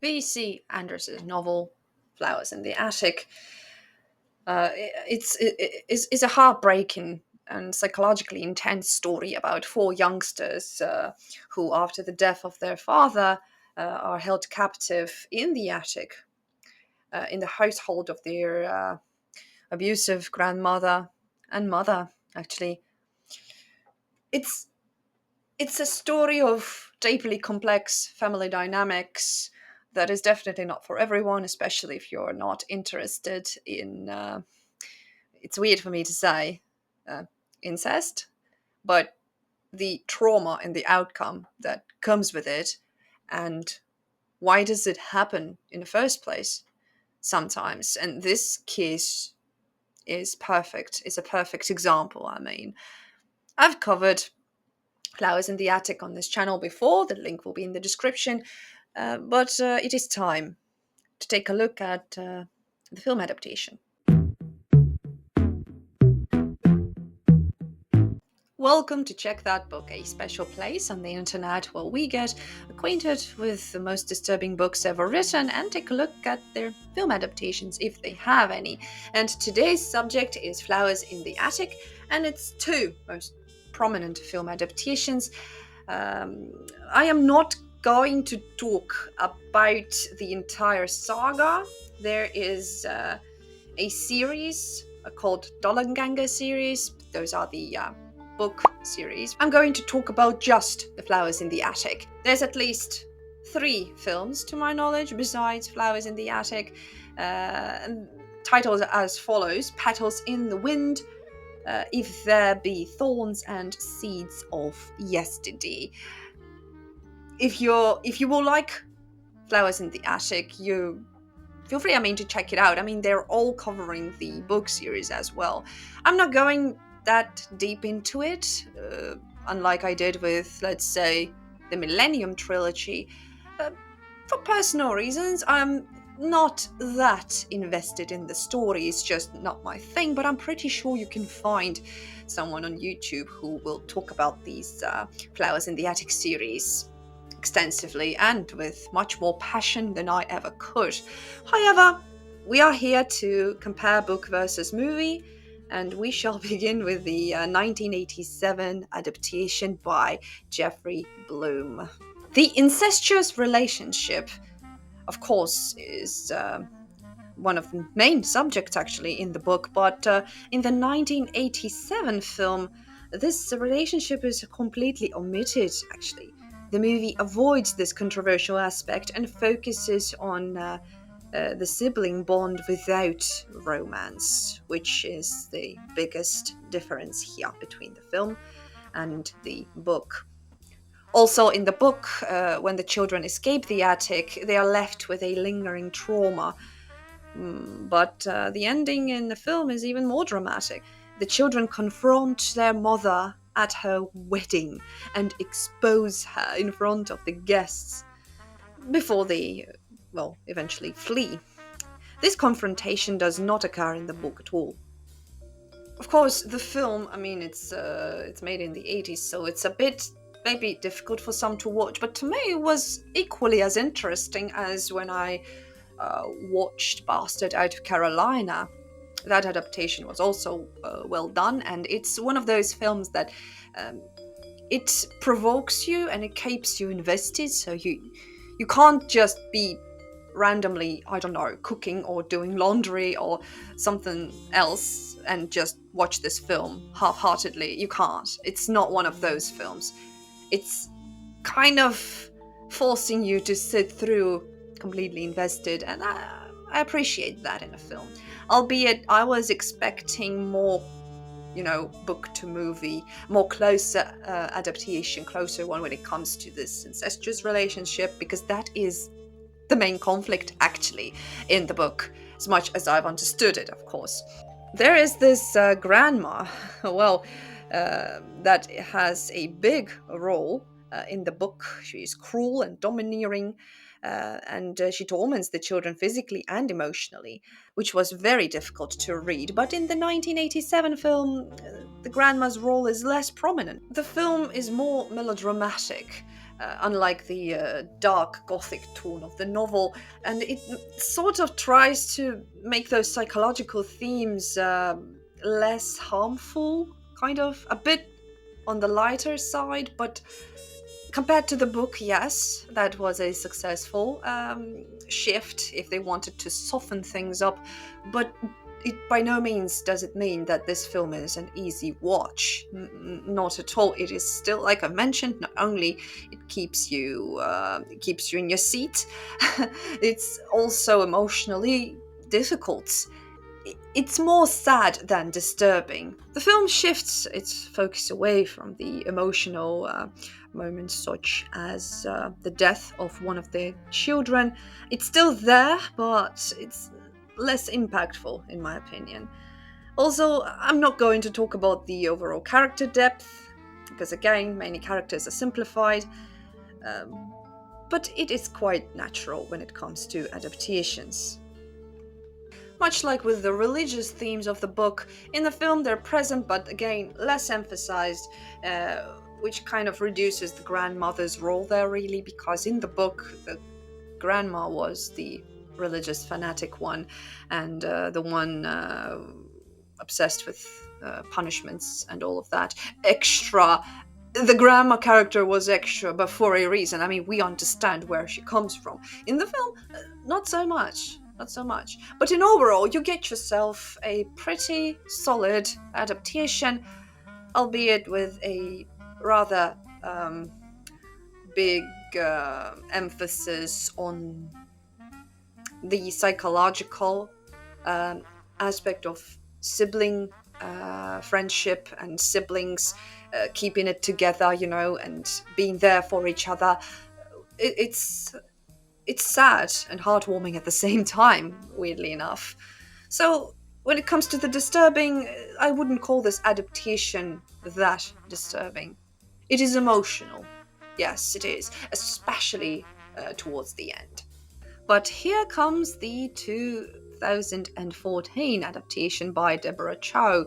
V.C. Anderson's novel Flowers in the Attic. It's a heartbreaking and psychologically intense story about four youngsters who, after the death of their father, are held captive in the attic, in the household of their abusive grandmother and mother. Actually, it's it's a story of deeply complex family dynamics that is definitely not for everyone, especially if you're not interested in. It's weird for me to say uh, incest, but the trauma and the outcome that comes with it, and why does it happen in the first place sometimes. And this case is perfect. It's a perfect example. I mean, I've covered Flowers in the Attic on this channel before. The link will be in the description. But it is time to take a look at the film adaptation. Welcome to Check That Book, a special place on the internet where we get acquainted with the most disturbing books ever written and take a look at their film adaptations if they have any. And today's subject is Flowers in the Attic, and its two most prominent film adaptations. I am not going to talk about the entire saga. There is a series called Dollanganger series. Those are the book series. I'm going to talk about just the Flowers in the Attic. There's at least 3 films to my knowledge besides Flowers in the Attic. Titles as follows: Petals in the Wind, If There Be Thorns, and Seeds of Yesterday. If you will like Flowers in the Attic, you feel free, to check it out. They're all covering the book series as well. I'm not going that deep into it, unlike I did with, let's say, the Millennium Trilogy. Uh, for personal reasons, I'm not that invested in the story. It's just not my thing, but I'm pretty sure you can find someone on YouTube who will talk about these Flowers in the Attic series extensively and with much more passion than I ever could. However, we are here to compare book versus movie, and we shall begin with the 1987 adaptation by Jeffrey Bloom. The incestuous relationship, of course, is one of the main subjects actually in the book, but in the 1987 film, this relationship is completely omitted actually. The movie avoids this controversial aspect and focuses on the sibling bond without romance, which is the biggest difference here between the film and the book. Also, in the book, when the children escape the attic, they are left with a lingering trauma. But the ending in the film is even more dramatic. The children confront their mother at her wedding and expose her in front of the guests before they, well, eventually flee. This confrontation does not occur in the book at all. Of course, the film, it's made in the 80s, so it's a bit maybe difficult for some to watch, but to me it was equally as interesting as when I watched Bastard Out of Carolina. That adaptation was also well done, and it's one of those films that it provokes you and it keeps you invested, so you can't just be randomly, I don't know, cooking or doing laundry or something else and just watch this film half-heartedly. You can't. It's not one of those films. It's kind of forcing you to sit through completely invested, and I appreciate that in a film. Albeit I was expecting more, book to movie, more closer adaptation, closer one when it comes to this incestuous relationship, because that is the main conflict actually in the book, as much as I've understood it, of course. There is this grandma, well, that has a big role in the book. She is cruel and domineering, and she torments the children physically and emotionally, which was very difficult to read. But in the 1987 film, the grandma's role is less prominent. The film is more melodramatic, unlike the dark gothic tone of the novel. And it sort of tries to make those psychological themes less harmful, kind of a bit on the lighter side, but compared to the book, yes, that was a successful shift if they wanted to soften things up, but it by no means does it mean that this film is an easy watch. Not at all. It is still, like I mentioned, not only it keeps you in your seat, it's also emotionally difficult. It's more sad than disturbing. The film shifts its focus away from the emotional moments, such as the death of one of their children. It's still there, but it's less impactful, in my opinion. Also, I'm not going to talk about the overall character depth, because again, many characters are simplified. But it is quite natural when it comes to adaptations. Much like with the religious themes of the book, in the film they're present but again less emphasized, which kind of reduces the grandmother's role there, really, because in the book the grandma was the religious fanatic one, and the one obsessed with punishments and all of that. Extra. The grandma character was extra, but for a reason. I mean, we understand where she comes from. In the film, not so much. Not so much. But in overall, you get yourself a pretty solid adaptation, albeit with a rather big emphasis on the psychological aspect of sibling friendship and siblings keeping it together, and being there for each other. It's sad and heartwarming at the same time, weirdly enough. So, when it comes to the disturbing, I wouldn't call this adaptation that disturbing. It is emotional. Yes, it is, especially towards the end. But here comes the 2014 adaptation by Deborah Chow.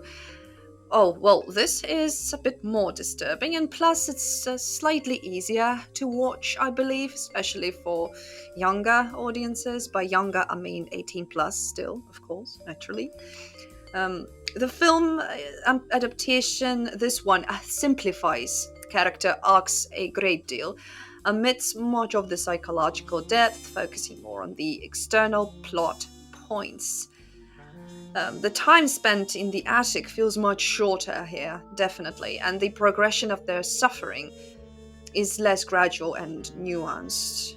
Oh, well, this is a bit more disturbing, and plus it's slightly easier to watch, I believe, especially for younger audiences. By younger, I mean 18 plus, still, of course, naturally. The film adaptation, this one, simplifies character arcs a great deal, omits much of the psychological depth, focusing more on the external plot points. The time spent in the attic feels much shorter here, definitely, and the progression of their suffering is less gradual and nuanced.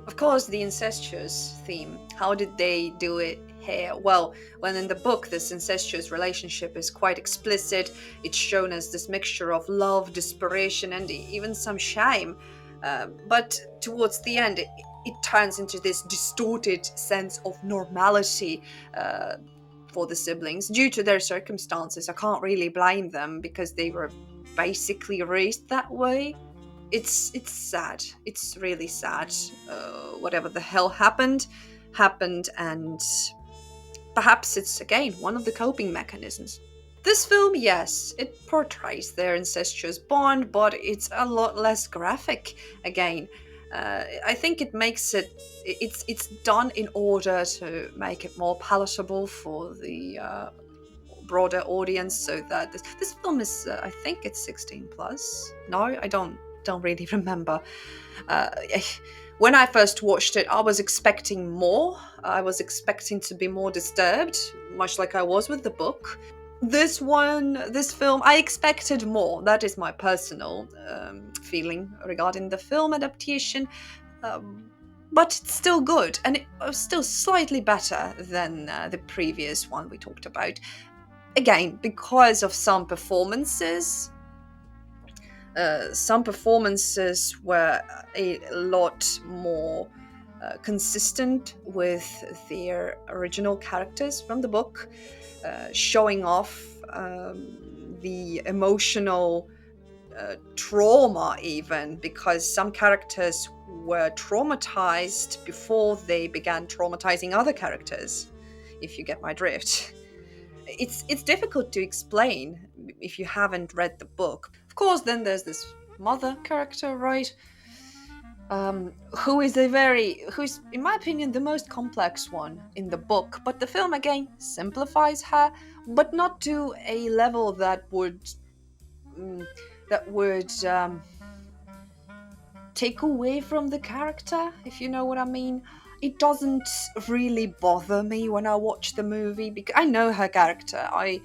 Of course, the incestuous theme. How did they do it here? Well, when in the book this incestuous relationship is quite explicit, it's shown as this mixture of love, desperation, and even some shame. But towards the end, it turns into this distorted sense of normality for the siblings due to their circumstances. I can't really blame them because they were basically raised that way. It's sad. It's really sad. Whatever the hell happened, and perhaps it's again one of the coping mechanisms. This film, yes, it portrays their incestuous bond, but it's a lot less graphic. Again, I think it makes it's done in order to make it more palatable for the broader audience, so that this film is, I think it's 16 plus. No, I don't really remember. Uh, when I first watched it, I was expecting more. I was expecting to be more disturbed, much like I was with the book. This film, I expected more. That is my personal feeling regarding the film adaptation. Um, but it's still good, and it was still slightly better than the previous one we talked about. Again, because of some performances. Some performances were a lot more consistent with their original characters from the book, showing off the emotional trauma, even because some characters were traumatized before they began traumatizing other characters, if you get my drift. It's difficult to explain if you haven't read the book. Of course, then there's this mother character, right? Who's, in my opinion, the most complex one in the book. But the film again simplifies her, but not to a level mm, that would take away from the character, if you know what I mean. It doesn't really bother me when I watch the movie because I know her character. I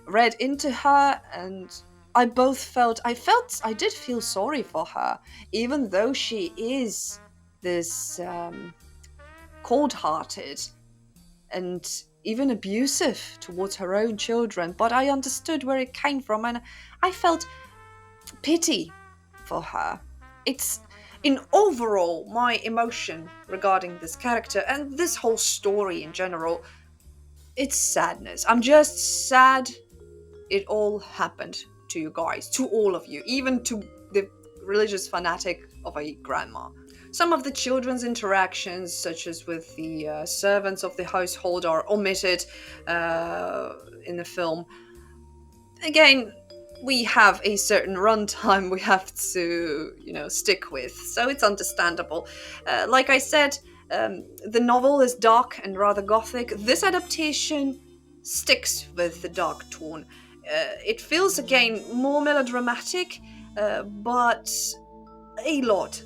read into her and I did feel sorry for her, even though she is this cold hearted and even abusive towards her own children. But I understood where it came from and I felt pity for her. It's in overall my emotion regarding this character and this whole story in general. It's sadness. I'm just sad it all happened to you guys, to all of you, even to the religious fanatic of a grandma. Some of the children's interactions, such as with the servants of the household, are omitted in the film. Again, we have a certain runtime we have to, stick with, so it's understandable. Like I said, the novel is dark and rather gothic. This adaptation sticks with the dark tone. It feels again more melodramatic, but a lot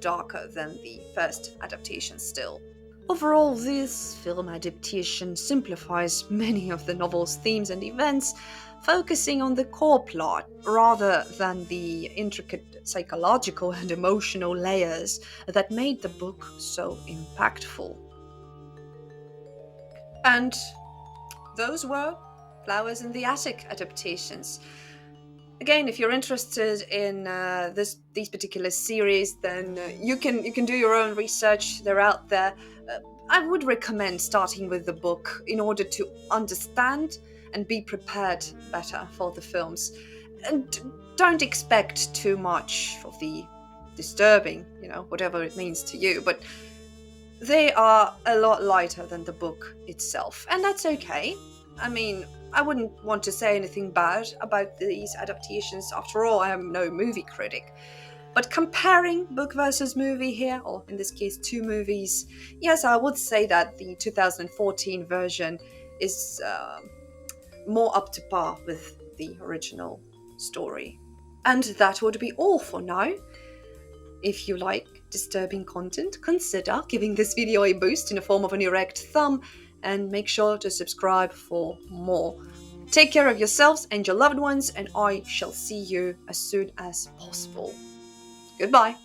darker than the first adaptation still. Overall, this film adaptation simplifies many of the novel's themes and events, focusing on the core plot rather than the intricate psychological and emotional layers that made the book so impactful. And those were Flowers in the Attic adaptations. Again, if you're interested in these particular series, then you can do your own research. They're out there. Uh, I would recommend starting with the book in order to understand and be prepared better for the films. And don't expect too much of the disturbing, whatever it means to you. But they are a lot lighter than the book itself, and that's okay. I mean, I wouldn't want to say anything bad about these adaptations. After all, I am no movie critic. But comparing book versus movie here, or in this case, two movies, yes, I would say that the 2014 version is more up to par with the original story. And that would be all for now. If you like disturbing content, consider giving this video a boost in the form of an erect thumb and make sure to subscribe for more. Take care of yourselves and your loved ones, and I shall see you as soon as possible. Goodbye.